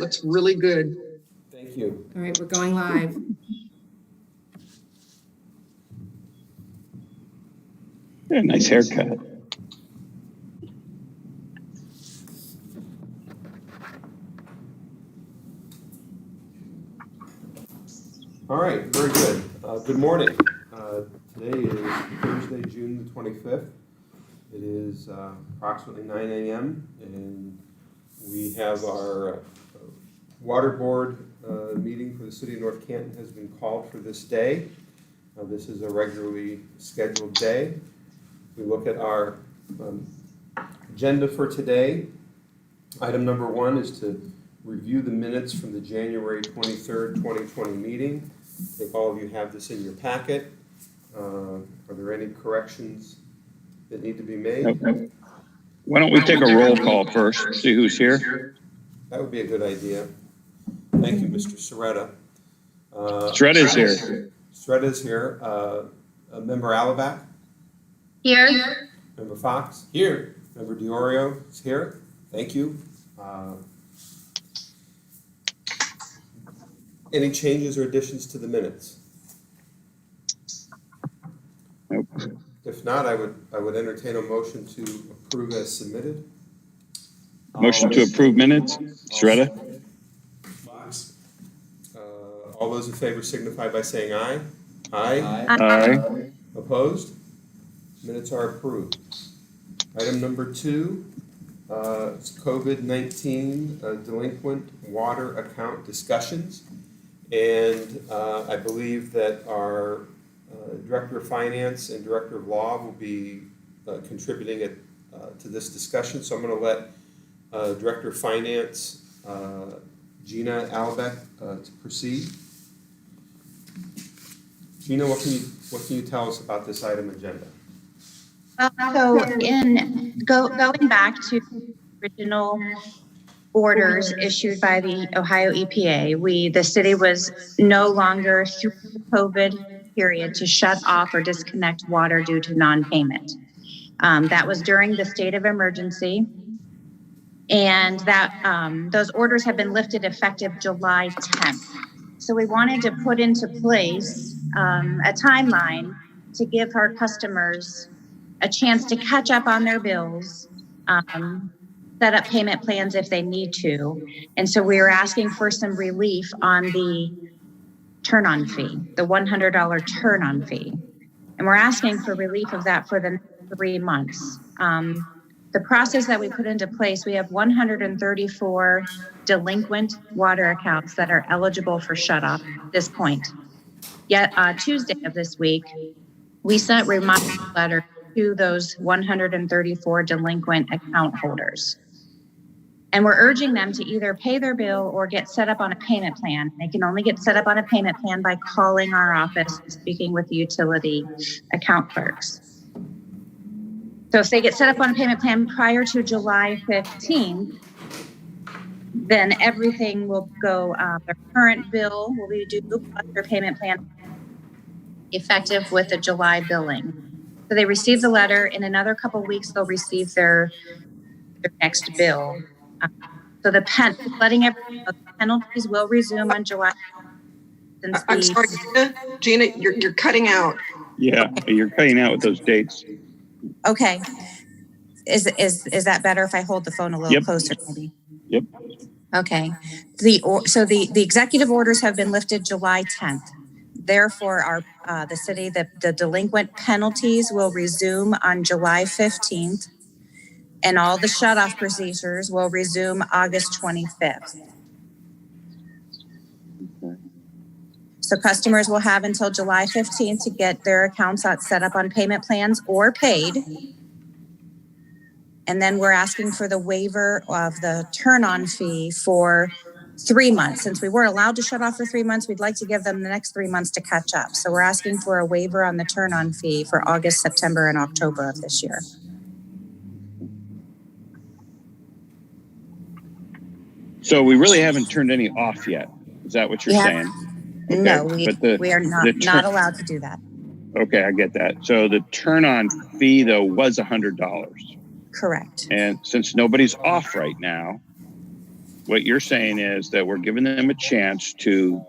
Looks really good. Thank you. All right, we're going live. Yeah, nice haircut. All right, very good. Good morning. Today is Thursday, June the 25th. It is approximately 9 a.m. and we have our water board meeting for the city of North Canton has been called for this day. This is a regularly scheduled day. We look at our agenda for today. Item number 1 is to review the minutes from the January 23rd, 2020 meeting. I think all of you have this in your packet. Are there any corrections that need to be made? Okay. Why don't we take a roll call first, see who's here? That would be a good idea. Thank you, Mr. Soretta. Shredda's here. Shredda's here. Member Alabat? Here. Member Fox? Here. Member Diorio is here. Thank you. Any changes or additions to the minutes? Nope. If not, I would entertain a motion to approve as submitted. Motion to approve minutes, Shredda. Fox. All those in favor signify by saying aye. Aye. Aye. Opposed? Minutes are approved. Item number 2, it's COVID-19 delinquent water account discussions. And I believe that our Director of Finance and Director of Law will be contributing to this discussion. So I'm going to let Director of Finance, Gina Albeck, to proceed. Gina, what can you tell us about this item agenda? So going back to original orders issued by the Ohio EPA, the city was no longer through the COVID period to shut off or disconnect water due to non-payment. That was during the state of emergency, and that those orders have been lifted effective July 10th. So we wanted to put into place a timeline to give our customers a chance to catch up on their bills, set up payment plans if they need to. And so we were asking for some relief on the turn-on fee, the $100 turn-on fee. And we're asking for relief of that for the next 3 months. The process that we put into place, we have 134 delinquent water accounts that are eligible for shut-off at this point. Yet Tuesday of this week, we sent reminder letters to those 134 delinquent account holders. And we're urging them to either pay their bill or get set up on a payment plan. They can only get set up on a payment plan by calling our office and speaking with the utility account clerks. So if they get set up on a payment plan prior to July 15th, then everything will go, their current bill will be due plus their payment plan effective with the July billing. So they receive the letter. In another couple of weeks, they'll receive their next bill. So letting everyone know, the penalties will resume on July. I'm sorry, Gina, you're cutting out. Yeah, you're cutting out with those dates. Okay. Is that better if I hold the phone a little closer, maybe? Yep. Okay. The executive orders have been lifted July 10th. Therefore, the city, the delinquent penalties will resume on July 15th, and all the shut-off procedures will resume August 25th. Okay. So customers will have until July 15th to get their accounts set up on payment plans or paid. And then we're asking for the waiver of the turn-on fee for 3 months. Since we weren't allowed to shut off for 3 months, we'd like to give them the next 3 months to catch up. So we're asking for a waiver on the turn-on fee for August, September, and October of this year. So we really haven't turned any off yet. Is that what you're saying? Okay. No, but we are not allowed to do that. Okay, I get that. So the turn-on fee, though, was $100. Correct. And since nobody's off right now, what you're saying is that we're giving them a chance to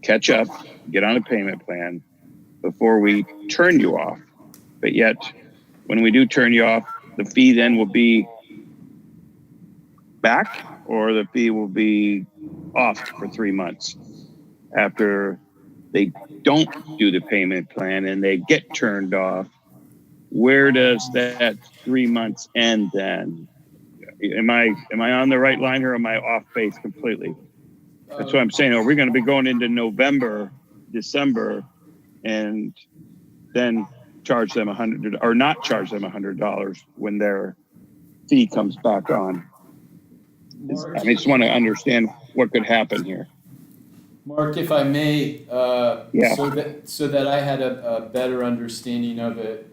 catch up, get on a payment plan before we turn you off. But yet, when we do turn you off, the fee then will be back, or the fee will be off for 3 months after they don't do the payment plan and they get turned off. Where does that 3 months end then? Am I on the right line, or am I off base completely? That's what I'm saying. Are we going to be going into November, December, and then charge them $100 or not charge them $100 when their fee comes back on? I just want to understand what could happen here. Mark, if I may, Yeah. so that I had a better understanding of it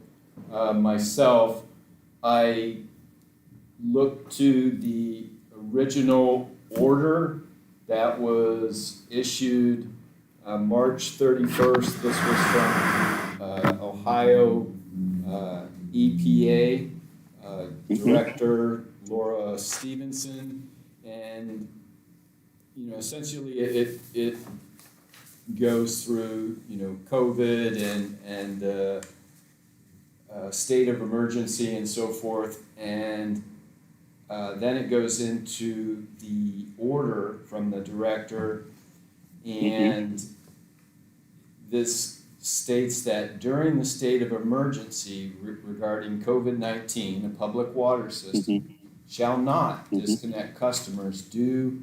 myself, I looked to the original order that was issued March 31st. This was from Ohio EPA Director Laura Stevenson, and essentially it goes through COVID and state of emergency and so forth, and then it goes into the order from the director, and this states that during the state of emergency regarding COVID-19, a public water system shall not disconnect customers due,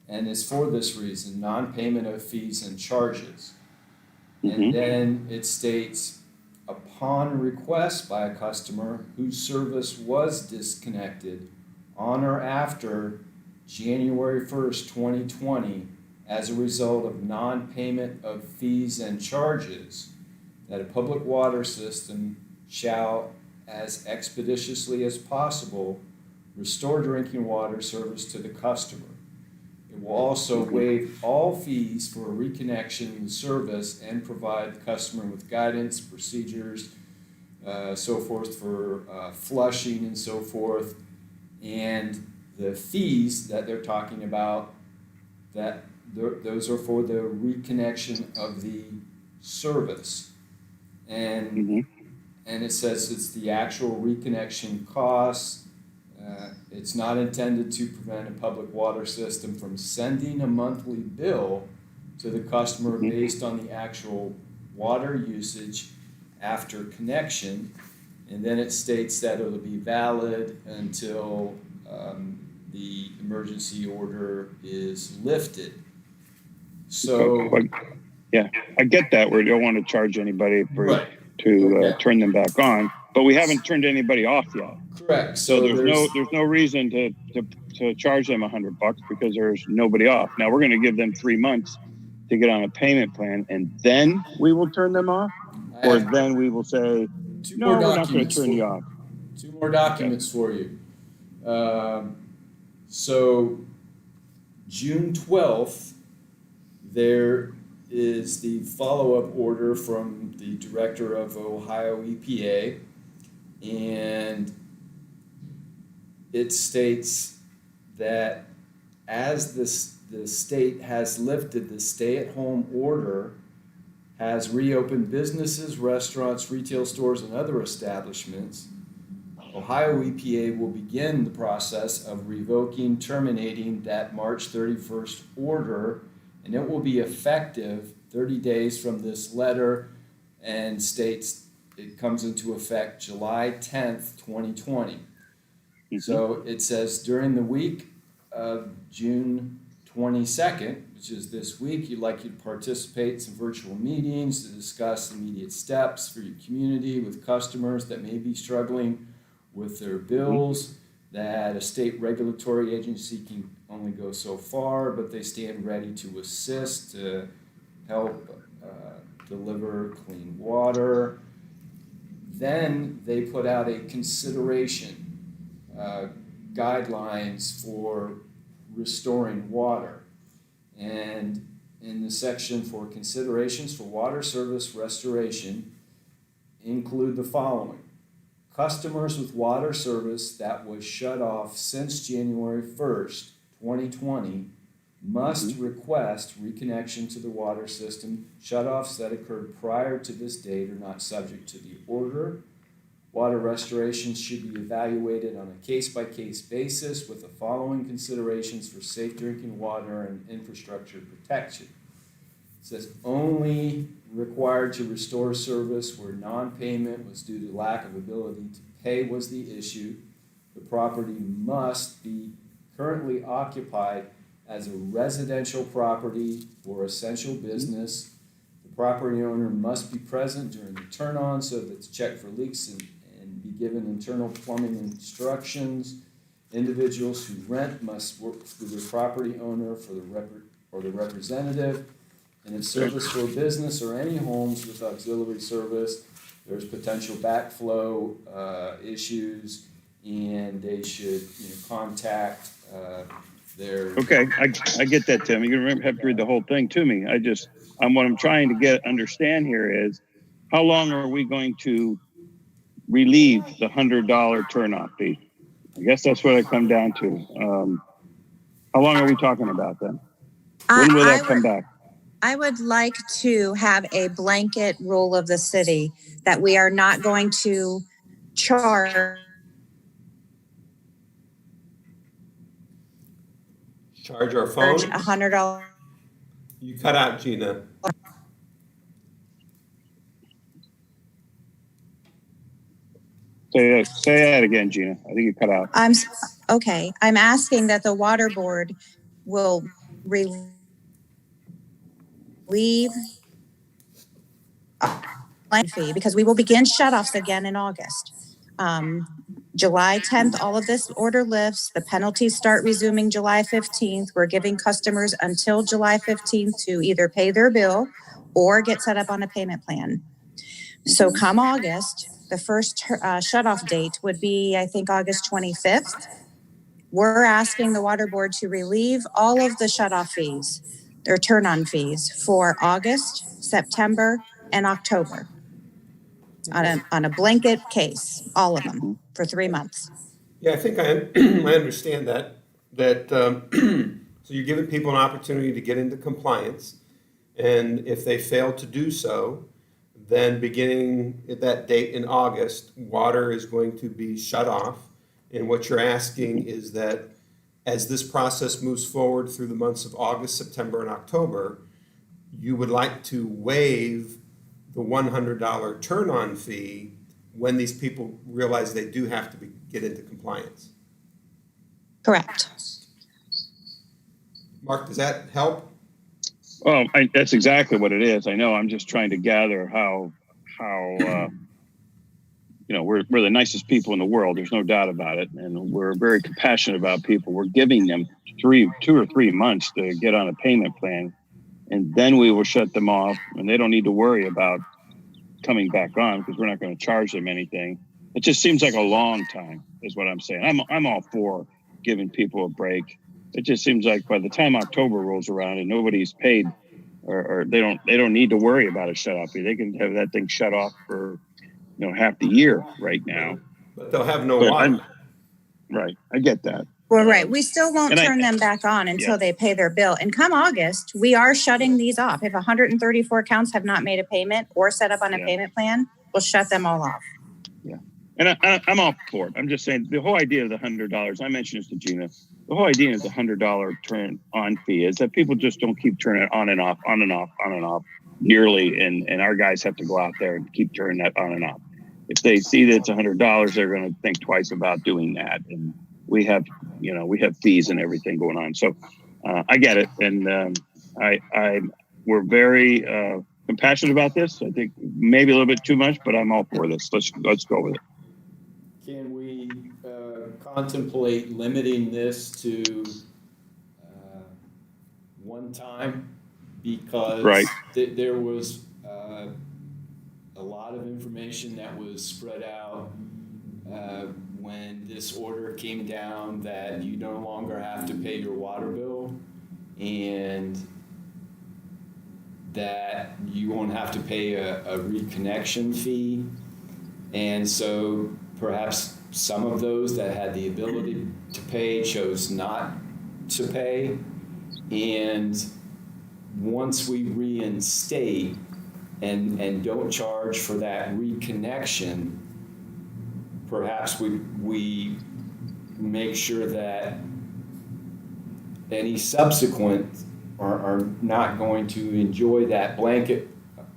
and is for this reason, non-payment of fees and charges. And then it states, upon request by a customer whose service was disconnected on or after January 1st, 2020, as a result of non-payment of fees and charges, that a public water system shall, as expeditiously as possible, restore drinking water service to the customer. It will also waive all fees for a reconnection in the service and provide the customer with guidance, procedures, so forth for flushing and so forth. And the fees that they're talking about, that those are for the reconnection of the service. And it says it's the actual reconnection costs. It's not intended to prevent a public water system from sending a monthly bill to the customer based on the actual water usage after connection. And then it states that it'll be valid until the emergency order is lifted. So, yeah, I get that. We don't want to charge anybody to turn them back on, but we haven't turned anybody off yet. Correct. So there's no reason to charge them $100 because there's nobody off. Now we're going to give them 3 months to get on a payment plan, and then we will turn them off, or then we will say, no, we're not going to turn you off. 2 more documents for you. So June 12th, there is the follow-up order from the director of Ohio EPA, and it states that as the state has lifted the stay-at-home order, has reopened businesses, restaurants, retail stores, and other establishments, Ohio EPA will begin the process of revoking, terminating that March 31st order, and it will be effective 30 days from this letter, and states it comes into effect July 10th, 2020. So it says during the week of June 22nd, which is this week, you'd like you to participate in some virtual meetings to discuss immediate steps for your community with customers that may be struggling with their bills, that a state regulatory agency can only go so far, but they stand ready to assist, to help deliver clean water. Then they put out a consideration guidelines for restoring water. And in the section for considerations for water service restoration include the following. Customers with water service that was shut off since January 1st, 2020 must request reconnection to the water system. Shutoffs that occurred prior to this date are not subject to the order. Water restoration should be evaluated on a case-by-case basis with the following considerations for safe drinking water and infrastructure protection. It says only required to restore service where non-payment was due to lack of ability to pay was the issue. The property must be currently occupied as a residential property or essential business. The property owner must be present during the turn-on so that it's checked for leaks and be given internal plumbing instructions. Individuals who rent must work through their property owner or the representative. And if service for a business or any homes with auxiliary service, there's potential backflow issues, and they should contact their. Okay, I get that, Tim. You're gonna have to read the whole thing to me. What I'm trying to understand here is, how long are we going to relieve the $100 turn-off fee? I guess that's what I come down to. How long are we talking about then? When will that come back? I would like to have a blanket rule of the city that we are not going to charge Charge our phone? $100. You cut out, Gina. Say that again, Gina. I think you cut out. Okay. I'm asking that the water board will relieve fee because we will begin shutoffs again in August. July 10th, all of this order lifts. The penalties start resuming July 15th. We're giving customers until July 15th to either pay their bill or get set up on a payment plan. So come August, the first shutoff date would be, I think, August 25th. We're asking the water board to relieve all of the shutoff fees, or turn-on fees, for August, September, and October on a blanket case, all of them, for 3 months. Yeah, I think I understand that. So you're giving people an opportunity to get into compliance, and if they fail to do so, then beginning at that date in August, water is going to be shut off. And what you're asking is that as this process moves forward through the months of August, September, and October, you would like to waive the $100 turn-on fee when these people realize they do have to get into compliance. Correct. Mark, does that help? Well, that's exactly what it is. I know. I'm just trying to gather how we're the nicest people in the world. There's no doubt about it, and we're very compassionate about people. We're giving them 2 or 3 months to get on a payment plan, and then we will shut them off, and they don't need to worry about coming back on because we're not going to charge them anything. It just seems like a long time, is what I'm saying. I'm all for giving people a break. It just seems like by the time October rolls around and nobody's paid, or they don't need to worry about a shut off fee. They can have that thing shut off for half the year right now. But they'll have no water. Right, I get that. Well, right. We still won't turn them back on until they pay their bill. And come August, we are shutting these off. If 134 accounts have not made a payment or set up on a payment plan, we'll shut them all off. Yeah. And I'm all for it. I'm just saying the whole idea of the $100, I mentioned this to Gina, the whole idea of the $100 turn on fee is that people just don't keep turning it on and off yearly. And our guys have to go out there and keep turning that on and off. If they see that it's $100, they're going to think twice about doing that. And we have fees and everything going on. So I get it. And we're very compassionate about this. I think maybe a little bit too much, but I'm all for this. Let's go with it. Can we contemplate limiting this to one time? Because there was a lot of information that was spread out when this order came down that you no longer have to pay your water bill and that you won't have to pay a reconnection fee. And so perhaps some of those that had the ability to pay chose not to pay. And once we reinstate and don't charge for that reconnection, perhaps we make sure that any subsequent are not going to enjoy that blanket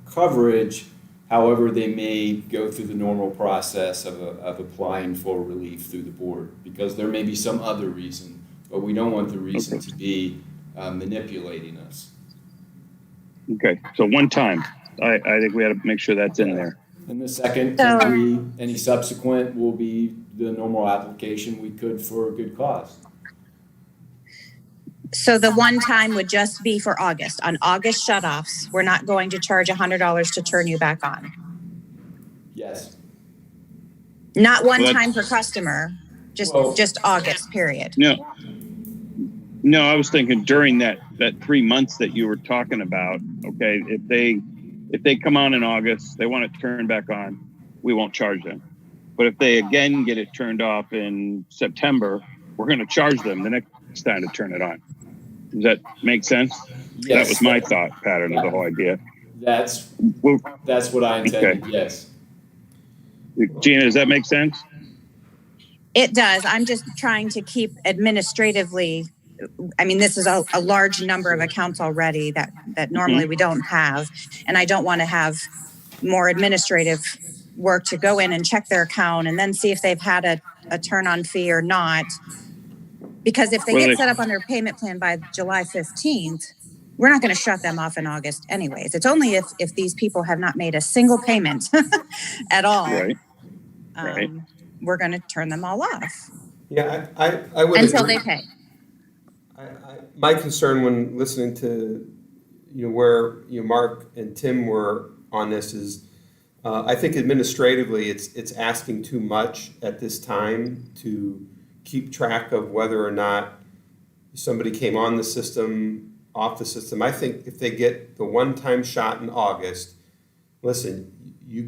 coverage. However, they may go through the normal process of applying for relief through the board, because there may be some other reason, but we don't want the reason to be manipulating us. Okay, so one time. I think we had to make sure that's in there. And the second So- can be, any subsequent will be the normal application we could for a good cause. So the one time would just be for August. On August shutoffs, we're not going to charge $100 to turn you back on. Yes. Not one Well, time per customer, Well- just August, period. No, I was thinking during that 3 months that you were talking about. Okay, if they come on in August, they want it turned back on, we won't charge them. But if they again get it turned off in September, we're going to charge them the next time to turn it on. Does that make sense? Yes. That was my thought pattern of the whole idea. That's Well, what I intended, yes. Gina, does that make sense? It does. I'm just trying to keep administratively, I mean, this is a large number of accounts already that normally we don't have. And I don't want to have more administrative work to go in and check their account and then see if they've had a turn-on fee or not. Because if they Well, get they- set up on their payment plan by July 15th, we're not going to shut them off in August anyways. It's only if these people have not made a single payment at all. Right. Right. We're going to turn them all off Yeah, I would until agree. they pay. My concern when listening to, where, Mark and Tim were on this is, I think administratively, it's asking too much at this time to keep track of whether or not somebody came on the system, off the system. I think if they get the one-time shot in August, listen, you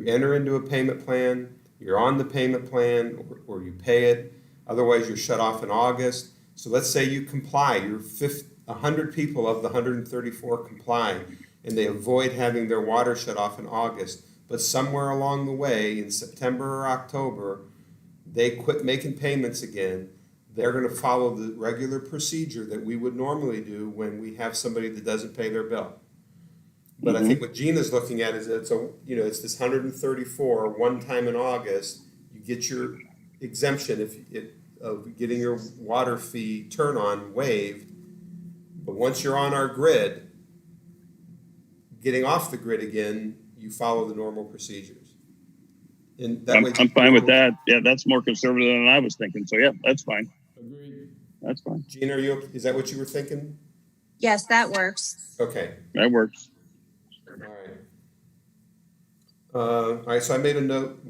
enter into a payment plan, you're on the payment plan, or you pay it. Otherwise, you're shut off in August. So let's say you comply, 100 people of the 134 comply, and they avoid having their water shut off in August. But somewhere along the way, in September or October, they quit making payments again. They're going to follow the regular procedure that we would normally do when we have somebody that doesn't pay their bill. But I think what Gina's looking at is it's this 134 one time in August. You get your exemption of getting your water fee turn on waived. But once you're on our grid, getting off the grid again, you follow the normal procedures. And that way, I'm fine with that. Yeah, that's more conservative than I was thinking. So yeah, that's fine. Agreed. That's fine. Gina, is that what you were thinking? Yes, that works. Okay. That works. All right, so I made a note.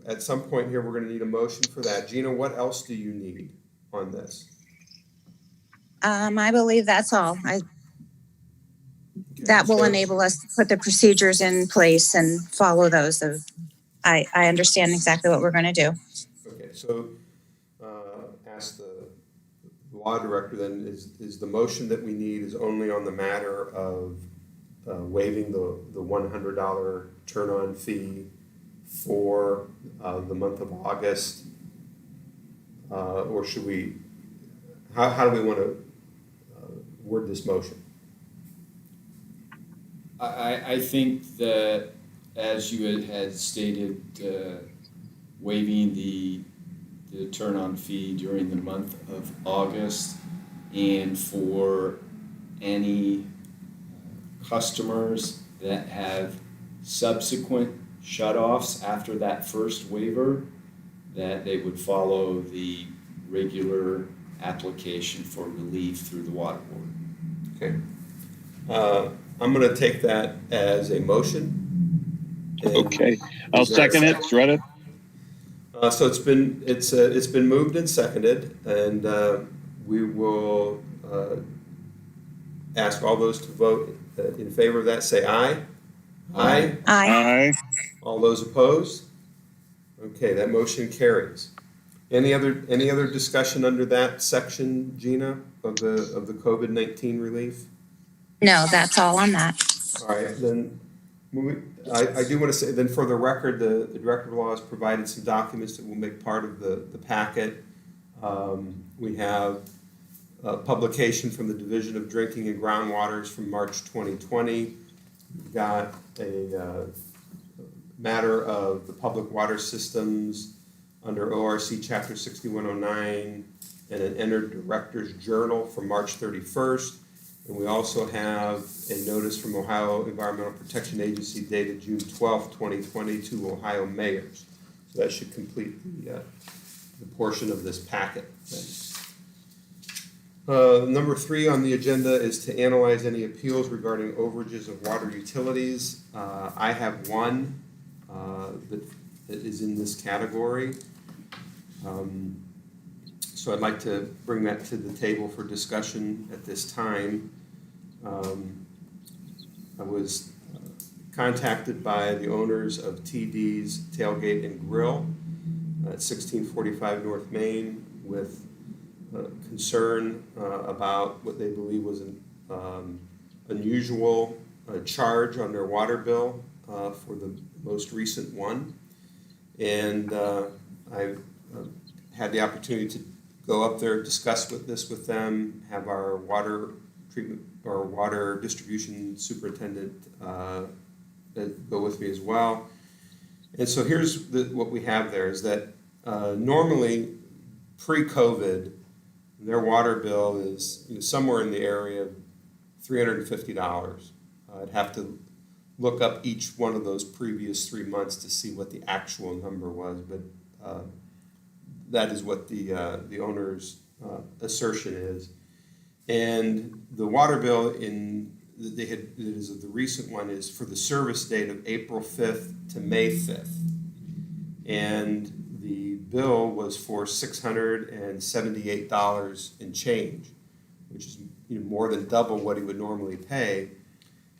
At some point here, we're going to need a motion for that. Gina, what else do you need on this? I believe that's all. Okay, That will so- enable us to put the procedures in place and follow those. I understand exactly what we're going to do. Okay, so ask the law director then, is the motion that we need is only on the matter of waiving the $100 turn-on fee for the month of August? Or should we, how do we want to word this motion? I think that, as you had stated, waiving the turn-on fee during the month of August, and for any customers that have subsequent shutoffs after that first waiver, that they would follow the regular application for relief through the water board. Okay. I'm going to take that as a motion. And Okay. I'll is there a second it. Shred it. So it's been moved and seconded, and we will ask all those to vote in favor of that. Say aye. Aye. Aye. Aye. All those opposed? Okay, that motion carries. Any other discussion under that section, Gina, of the COVID-19 relief? No, that's all on that. All right, then, I do want to say, then for the record, the Director of Law has provided some documents that will make part of the packet. We have a publication from the Division of Drinking and Groundwaters from March 2020. We've got a matter of the public water systems under ORC Chapter 6109 and an entered Director's Journal from March 31st. And we also have a notice from Ohio Environmental Protection Agency dated June 12th, 2020 to Ohio mayors. So that should complete the portion of this packet. Number 3 on the agenda is to analyze any appeals regarding overages of water utilities. I have one that is in this category. So I'd like to bring that to the table for discussion at this time. I was contacted by the owners of TD's Tailgate and Grill at 1645 North Main with concern about what they believe was an unusual charge on their water bill for the most recent one. And I had the opportunity to go up there, discuss this with them, have our water treatment or water distribution superintendent go with me as well. And so here's what we have there is that normally pre-COVID, their water bill is somewhere in the area of $350. I'd have to look up each one of those previous 3 months to see what the actual number was, but that is what the owner's assertion is. And the water bill the recent one is for the service date of April 5th to May 5th. And the bill was for $678 and change, which is more than double what he would normally pay.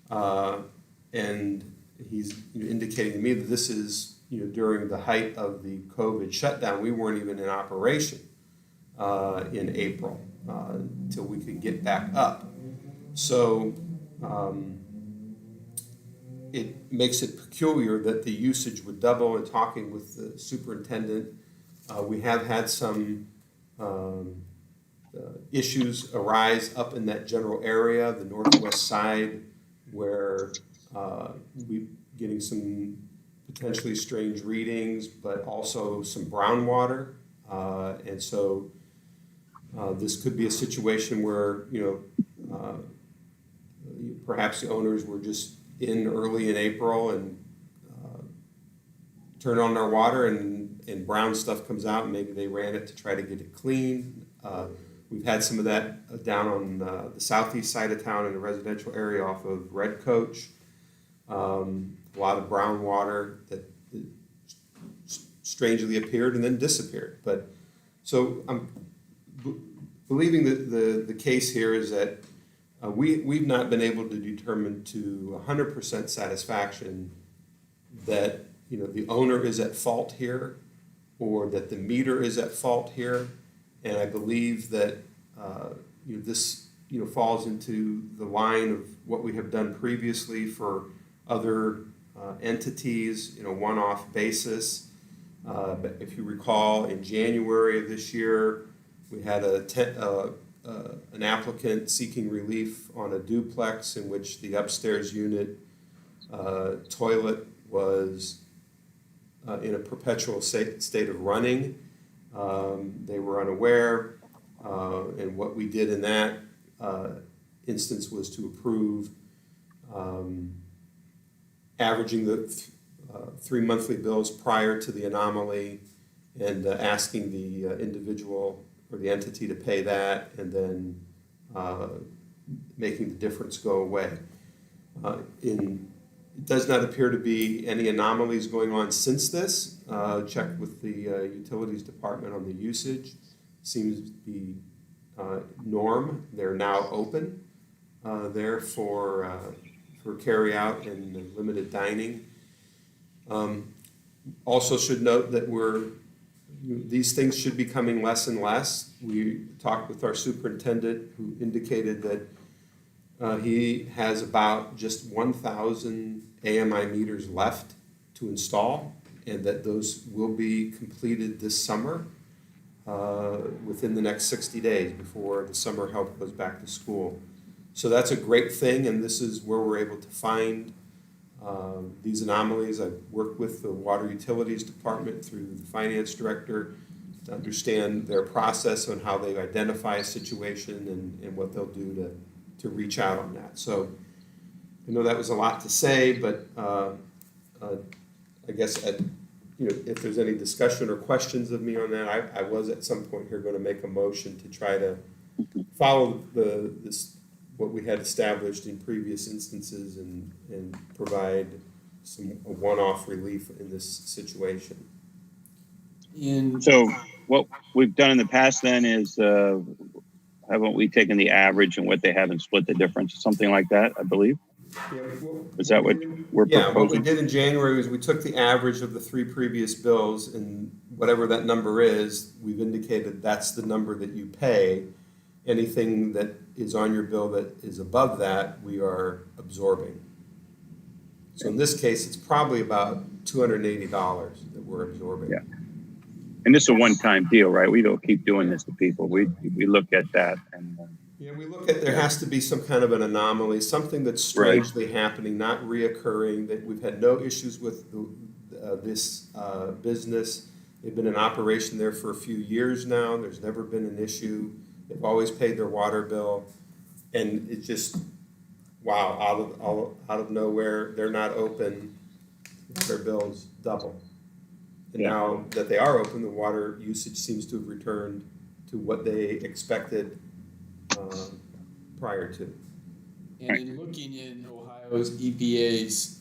And he's indicating to me that this is during the height of the COVID shutdown. We weren't even in operation in April until we could get back up. So it makes it peculiar that the usage would double. In talking with the superintendent, we have had some issues arise up in that general area, the northwest side, where we're getting some potentially strange readings, but also some brown water. And so this could be a situation where, perhaps the owners were just in early in April and turn on their water and brown stuff comes out, and maybe they ran it to try to get it clean. We've had some of that down on the southeast side of town in the residential area off of Red Coach. A lot of brown water that strangely appeared and then disappeared. But so I'm believing that the case here is that we've not been able to determine to 100% satisfaction that the owner is at fault here or that the meter is at fault here. And I believe that this falls into the line of what we have done previously for other entities, one-off basis. But if you recall, in January of this year, we had an applicant seeking relief on a duplex in which the upstairs unit toilet was in a perpetual state of running. They were unaware, and what we did in that instance was to approve averaging the 3 monthly bills prior to the anomaly and asking the individual or the entity to pay that, and then making the difference go away. It does not appear to be any anomalies going on since this. Checked with the utilities department on the usage. Seems to be norm. They're now open there for carry out and limited dining. Also should note that we're these things should be coming less and less. We talked with our superintendent, who indicated that he has about just 1,000 AMI meters left to install, and that those will be completed this summer within the next 60 days before the summer help goes back to school. So that's a great thing, and this is where we're able to find these anomalies. I've worked with the Water Utilities Department through the Finance Director to understand their process on how they identify a situation and what they'll do to reach out on that. So I know that was a lot to say, but I guess if there's any discussion or questions of me on that, I was at some point here going to make a motion to try to follow what we had established in previous instances and provide a one-off relief in this situation. So what we've done in the past then is, haven't we taken the average and what they have and split the difference, something like that, I believe? Yeah, Is that what we're what we proposing? did in January was we took the average of the 3 previous bills, and whatever that number is, we've indicated that's the number that you pay. Anything that is on your bill that is above that, we are absorbing. So in this case, it's probably about $280 that we're absorbing. Yeah. And this is a one-time deal, right? We don't keep doing this to people. We look at that and. Yeah, we look at, there has to be some kind of an anomaly, something that's strangely happening, not reoccurring, that we've had no issues with this business. They've been in operation there for a few years now. There's never been an issue. They've always paid their water bill. And it's just, wow, out of nowhere, they're not open, their bills double. And now that they are open, the water usage seems to have returned to what they expected prior to. And in looking in Ohio's EPA's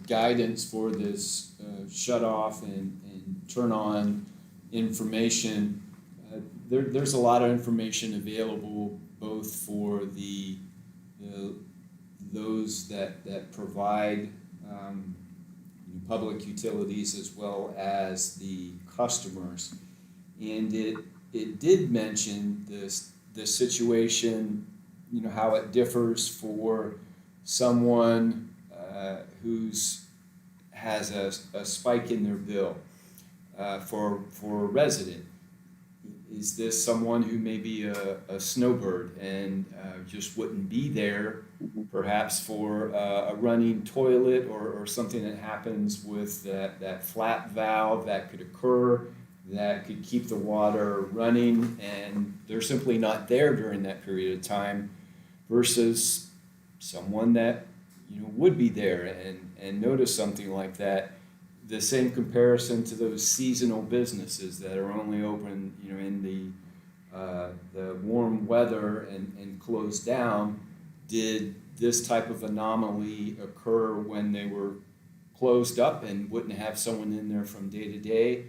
guidance for this shut off and turn on information, there's a lot of information available both for those that provide public utilities as well as the customers. And it did mention the situation, how it differs for someone who's has a spike in their bill for a resident. Is this someone who may be a snowbird and just wouldn't be there, perhaps for a running toilet or something that happens with that flat valve that could occur that could keep the water running, and they're simply not there during that period of time, versus someone that would be there and notice something like that. The same comparison to those seasonal businesses that are only open in the warm weather and closed down. Did this type of anomaly occur when they were closed up and wouldn't have someone in there from day to day?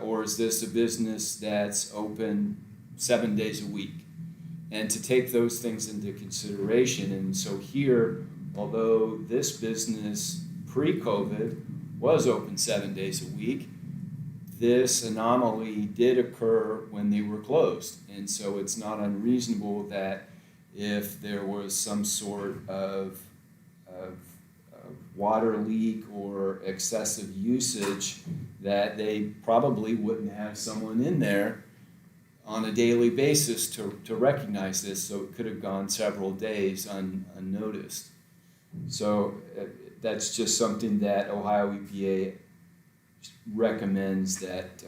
Or is this a business that's open 7 days a week? And to take those things into consideration. And so here, although this business pre-COVID was open 7 days a week, this anomaly did occur when they were closed. And so it's not unreasonable that if there was some sort of water leak or excessive usage, that they probably wouldn't have someone in there on a daily basis to recognize this, so it could have gone several days unnoticed. So that's just something that Ohio EPA recommends that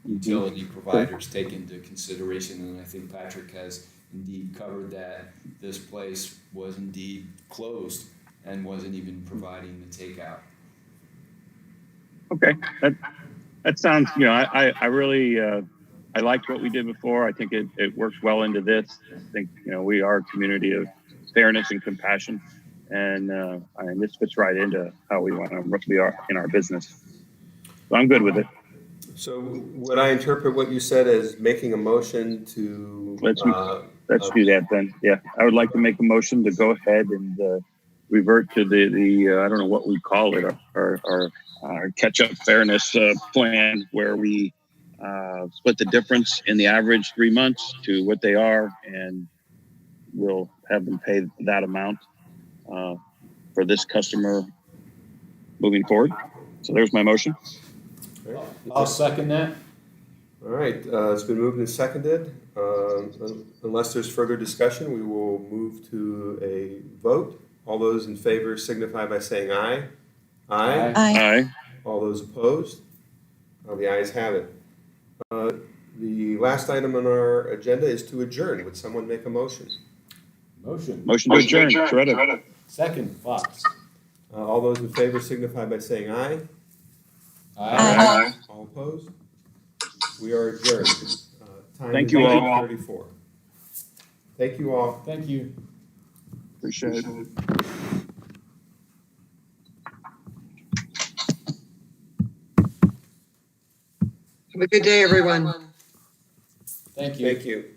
utility providers take into consideration, and I think Patrick has indeed covered that this place was indeed closed and wasn't even providing the takeout. Okay, that sounds, I really, I liked what we did before. I think it works well into this. I think, we are a community of fairness and compassion, and this fits right into how we want to be in our business. So I'm good with it. So would I interpret what you said as making a motion to? Let's do that then. Yeah, I would like to make a motion to go ahead and revert to the I don't know what we call it, our catch-up fairness plan, where we split the difference in the average 3 months to what they are, and we'll have them pay that amount for this customer moving forward. So there's my motion. All right. I'll second that. All right, it's been moved and seconded. Unless there's further discussion, we will move to a vote. All those in favor signify by saying aye. Aye. Aye. All those opposed? The ayes have it. The last item on our agenda is to adjourn. Would someone make a motion? Motion. Motion to adjourn. Shredder. Second, Fox. All those in favor signify by saying aye. Aye. All opposed? We are adjourned. Time Thank is you all. 8:34. Thank you all. Thank you. Appreciate it. Have a good day, everyone. Thank you. Thank you.